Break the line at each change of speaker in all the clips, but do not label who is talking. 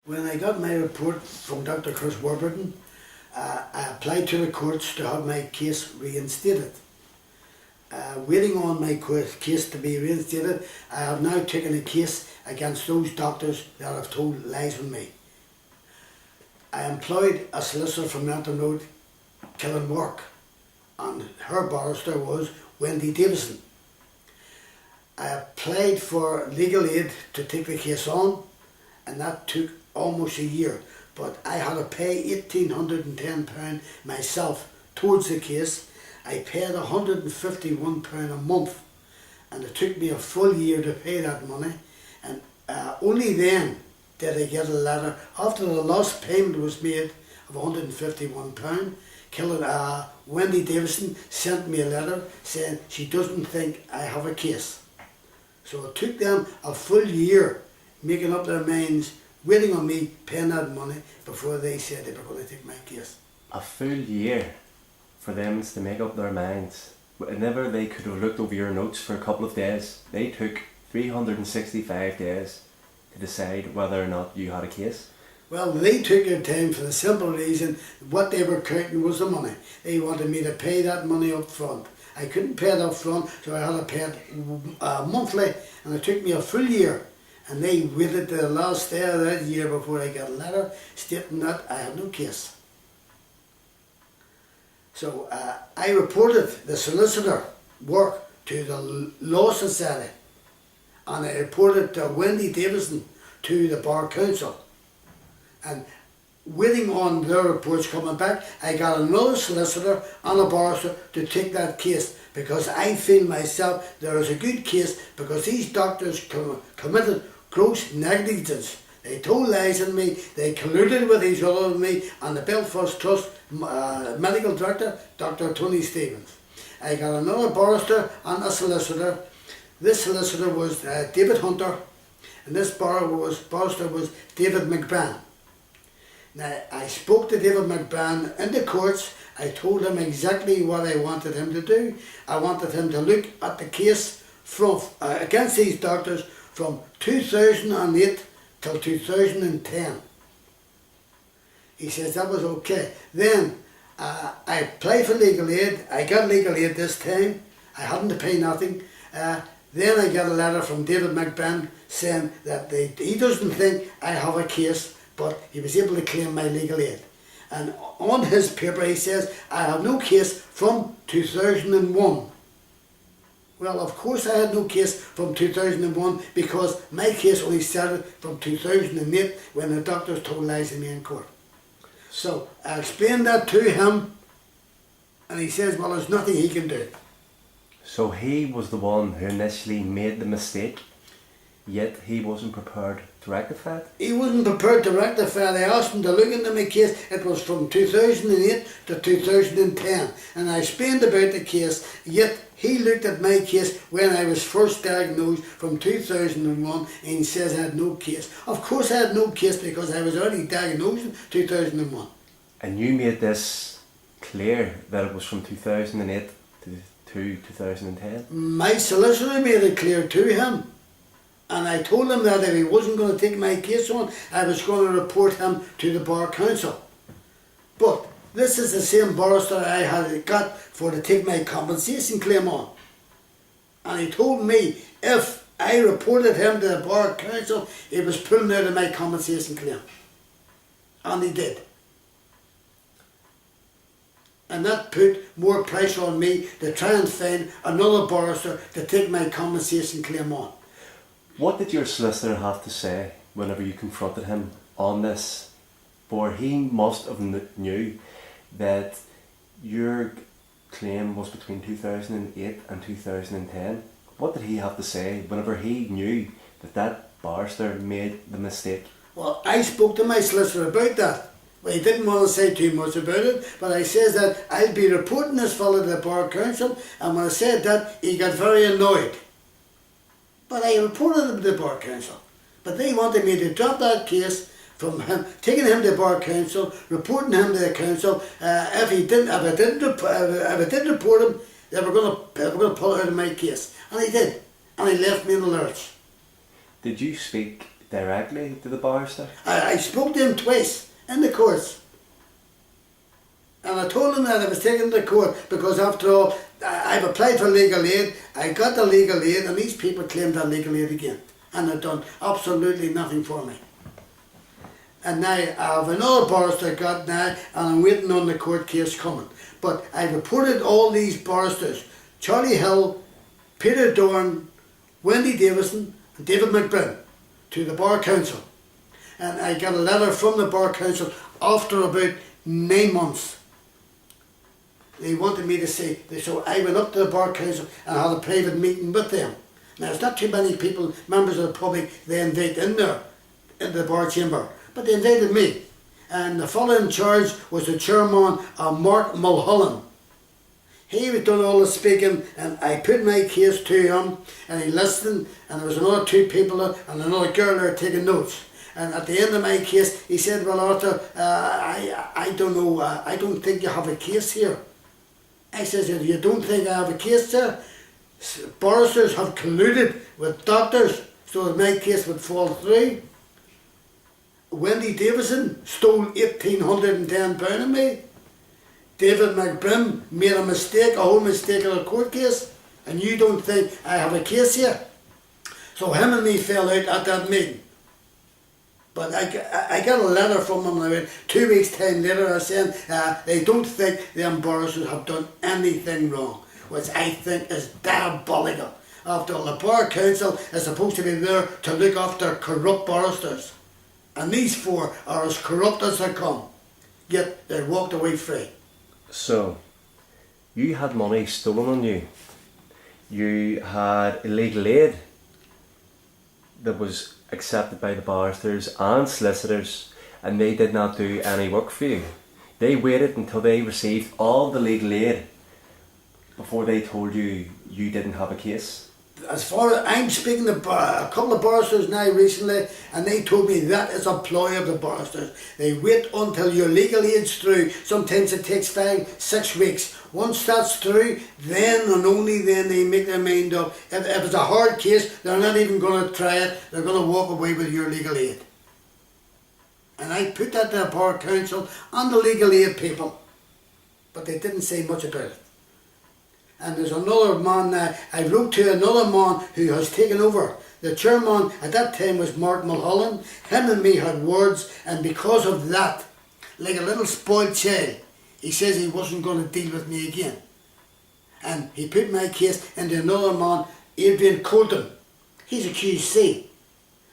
When I got my report from Dr. Chris Warburton, I applied to the courts to have my case reinstated. Waiting on my case to be reinstated, I have now taken a case against those doctors that have told lies on me. I employed a solicitor from Mountain Road, Killinwork, and her barrister was Wendy Davison. I applied for legal aid to take the case on, and that took almost a year, but I had to pay £1,810 myself towards the case. I paid £151 a month, and it took me a full year to pay that money, and only then did I get a letter after the last payment was made of £151. Wendy Davison sent me a letter saying she doesn't think I have a case. So it took them a full year making up their minds, waiting on me paying that money before they said they were going to take my case.
A full year for them to make up their minds. Whenever they could have looked over your notes for a couple of days, they took 365 days to decide whether or not you had a case.
Well, they took their time for the simple reason what they were counting was the money. They wanted me to pay that money up front. I couldn't pay it up front, so I had to pay it monthly, and it took me a full year. And they waited to the last day of that year before I got a letter stating that I had no case. So I reported the solicitor work to the Law Society, and I reported Wendy Davison to the Bar Council. And waiting on their reports coming back, I got another solicitor and a barrister to take that case, because I feel myself there is a good case, because these doctors committed gross negligence. They told lies on me, they colluded with each other with me, and the Belfast Trust medical director, Dr. Tony Stevens. I got another barrister and a solicitor. This solicitor was David Hunter, and this barrister was David McBride. Now, I spoke to David McBride in the courts. I told him exactly what I wanted him to do. I wanted him to look at the case from against these doctors from 2008 till 2010. He says that was okay. Then I applied for legal aid. I got legal aid this time. I hadn't to pay nothing. Then I got a letter from David McBride saying that he doesn't think I have a case, but he was able to claim my legal aid. And on his paper he says I have no case from 2001. Well, of course I had no case from 2001, because my case only started from 2008 when the doctors told lies to me in court. So I explained that to him, and he says, well, there's nothing he can do.
So he was the one who initially made the mistake, yet he wasn't prepared to rectify it?
He wasn't prepared to rectify it. I asked him to look into my case. It was from 2008 to 2010, and I explained about the case, yet he looked at my case when I was first diagnosed from 2001, and he says I had no case. Of course I had no case, because I was already diagnosed in 2001.
And you made this clear that it was from 2008 to 2010?
My solicitor made it clear to him. And I told him that if he wasn't going to take my case on, I was going to report him to the Bar Council. But this is the same barrister I had got for to take my compensation claim on. And he told me if I reported him to the Bar Council, he was pulling out of my compensation claim. And he did. And that put more pressure on me to try and find another barrister to take my compensation claim on.
What did your solicitor have to say whenever you confronted him on this? For he must have knew that your claim was between 2008 and 2010. What did he have to say whenever he knew that barrister made the mistake?
Well, I spoke to my solicitor about that. Well, he didn't want to say too much about it, but I says that I'll be reporting this fellow to the Bar Council, and when I said that, he got very annoyed. But I reported him to the Bar Council. But they wanted me to drop that case from him, taking him to the Bar Council, reporting him to the council. If I didn't report him, they were going to pull out of my case, and he did, and he left me in the lurch.
Did you speak directly to the barrister?
I spoke to him twice in the courts. And I told him that I was taking to court because after all, I've applied for legal aid, I got the legal aid, and these people claimed that legal aid again. And they've done absolutely nothing for me. And now I have another barrister got now, and I'm waiting on the court case coming. But I reported all these barristers, Charlie Hill, Peter Dorn, Wendy Davison, and David McBride, to the Bar Council. And I got a letter from the Bar Council after about 9 months. They wanted me to say, so I went up to the Bar Council and had a private meeting with them. Now, it's not too many people, members of the public, they invite in there, into the bar chamber, but they invited me. And the fellow in charge was the chairman, Mark Mulholland. He was done all the speaking, and I put my case to him, and he listened, and there was another 2 people and another girl there taking notes. And at the end of my case, he said, well, Arthur, I don't know, I don't think you have a case here. I says, if you don't think I have a case, sir, barristers have colluded with doctors so that my case would fall through. Wendy Davison stole £1,810 of me. David McBrim made a mistake, a whole mistake in a court case, and you don't think I have a case here. So him and me fell out at that meeting. But I got a letter from them about 2 weeks' time later saying they don't think the barristers have done anything wrong, which I think is diabolical. After all, the Bar Council is supposed to be there to look after corrupt barristers. And these 4 are as corrupt as they come, yet they walked away free.
So, you had money stolen on you. You had illegal aid that was accepted by the barristers and solicitors, and they did not do any work for you. They waited until they received all the legal aid before they told you you didn't have a case.
As far as I'm speaking to a couple of barristers now recently, and they told me that is a ploy of the barristers. They wait until your legal aid's through. Sometimes it takes 5-6 weeks. Once that's through, then and only then they make their mind up. If it's a hard case, they're not even going to try it. They're going to walk away with your legal aid. And I put that to the Bar Council and the legal aid people, but they didn't say much about it. And there's another man, I wrote to another man who has taken over. The chairman at that time was Mark Mulholland. Him and me had words, and because of that, like a little spoiled child, he says he wasn't going to deal with me again. And he put my case into another man, Adrian Colton. He's a QC.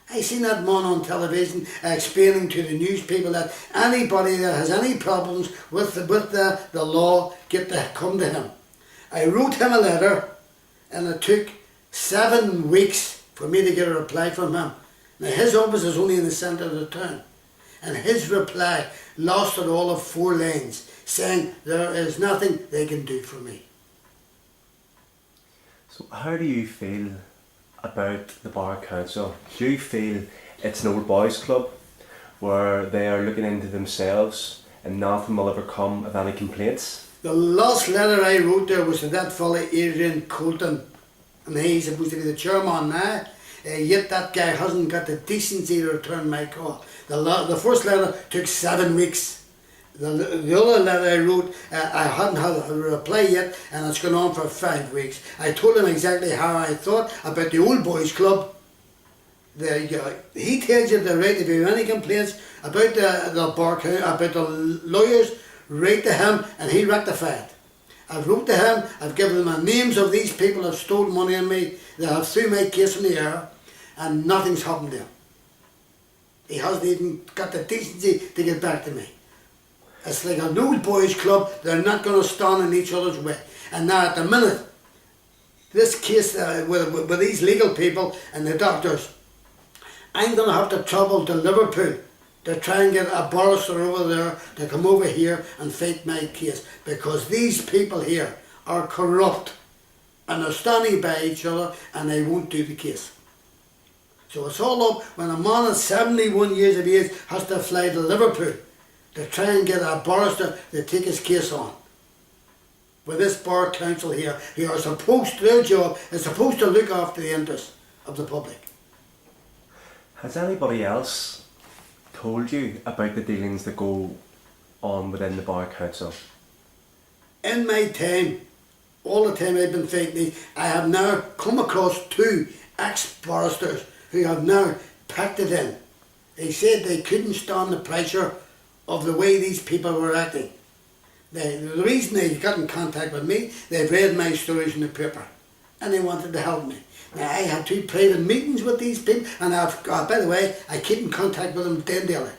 I seen that man on television explaining to the news people that anybody that has any problems with the law, get to come to him. I wrote him a letter, and it took 7 weeks for me to get a reply from him. Now his office is only in the centre of the town, and his reply lasted all of 4 lines, saying there is nothing they can do for me.
So how do you feel about the Bar Council? Do you feel it's an old boys club where they are looking into themselves and nothing will ever come of any complaints?
The last letter I wrote there was to that fella Adrian Colton, and he's supposed to be the chairman now, yet that guy hasn't got the decency to return my call. The first letter took 7 weeks. The other letter I wrote, I hadn't had a reply yet, and it's gone on for 5 weeks. I told him exactly how I thought about the old boys club. He tells you the right if you have any complaints about the bar, about the lawyers, write to him and he rectified. I've wrote to him, I've given him the names of these people that stole money on me, they have threw my case in the air, and nothing's happened to him. He hasn't even got the decency to get back to me. It's like an old boys club, they're not going to stand in each other's way. And now at the minute, this case with these legal people and the doctors, I'm going to have to travel to Liverpool to try and get a barrister over there to come over here and fight my case, because these people here are corrupt and they're standing by each other and they won't do the case. So it's all up when a man at 71 years of age has to fly to Liverpool to try and get a barrister to take his case on. With this Bar Council here, who are supposed, their job is supposed to look after the interests of the public.
Has anybody else told you about the dealings that go on within the Bar Council?
In my time, all the time I've been fighting these, I have now come across 2 ex-barristers who have now packed it in. They said they couldn't stand the pressure of the way these people were acting. The reason they got in contact with me, they've read my stories in the paper and they wanted to help me. Now I had 2 private meetings with these people, and by the way, I keep in contact with them daily.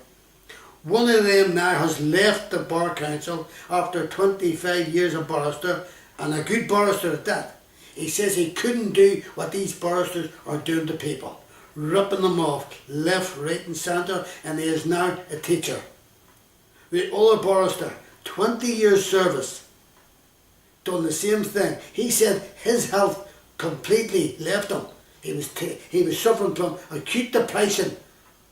One of them now has left the Bar Council after 25 years of barrister, and a good barrister at that. He says he couldn't do what these barristers are doing to people, ripping them off left, right and centre, and he is now a teacher. The other barrister, 20 years service, done the same thing. He said his health completely left him. He was suffering from acute depression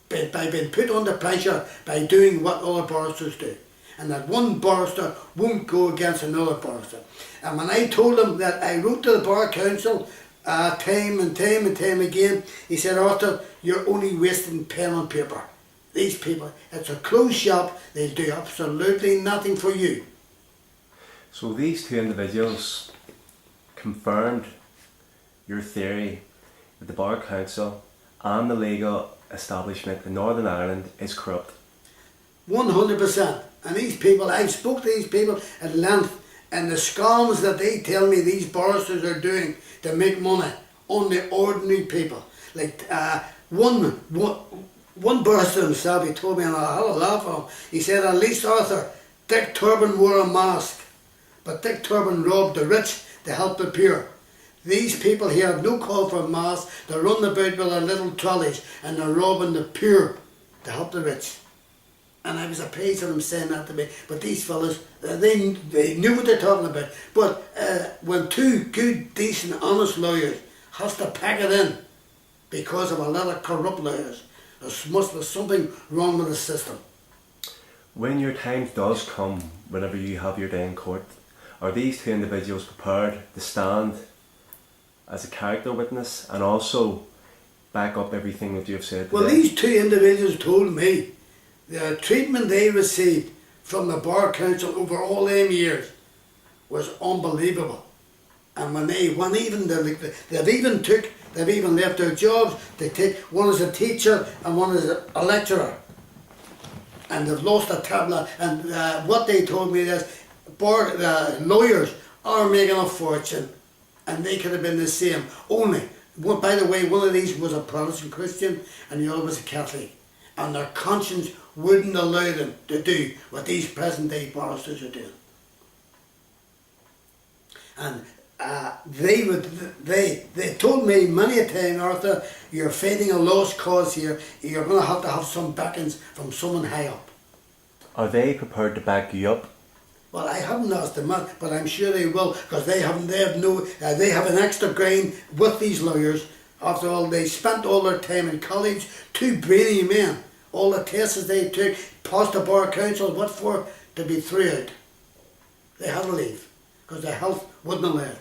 by being put under pressure by doing what other barristers do. And that one barrister won't go against another barrister. And when I told him that I wrote to the Bar Council time and time again, he said, Arthur, you're only wasting pen and paper. These people, it's a closed shop, they'll do absolutely nothing for you.
So these 2 individuals confirmed your theory that the Bar Council and the legal establishment in Northern Ireland is corrupt.
100%. And these people, I've spoke to these people at length, and the scams that they tell me these barristers are doing to make money on the ordinary people. Like one barrister himself, he told me, and I had a laugh at him, he said, at least Arthur, Dick Turpin wore a mask, but Dick Turpin robbed the rich to help the poor. These people here have no call for a mask, they run about with their little trolleys and they're robbing the poor to help the rich. And I was surprised at them saying that to me, but these fellas, they knew what they're talking about. But when 2 good, decent, honest lawyers has to pack it in because of a lot of corrupt lawyers, there must be something wrong with the system.
When your time does come, whenever you have your day in court, are these 2 individuals prepared to stand as a character witness and also back up everything that you have said today?
Well, these 2 individuals told me the treatment they received from the Bar Council over all them years was unbelievable. And they've even left their jobs. One is a teacher and one is a lecturer, and they've lost a tablet. And what they told me is, lawyers are making a fortune, and they could have been the same. Only, by the way, one of these was a Protestant Christian and the other was a Catholic, and their conscience wouldn't allow them to do what these present day barristers are doing. And they told me many a time, Arthur, you're fighting a lost cause here, you're going to have some backings from someone high up.
Are they prepared to back you up?
Well, I haven't asked them that, but I'm sure they will, because they have an extra grain with these lawyers. After all, they spent all their time in college, 2 brilliant men. All the tests they took, passed the Bar Council, what for? To be through it. They had to leave, because their health wouldn't allow it.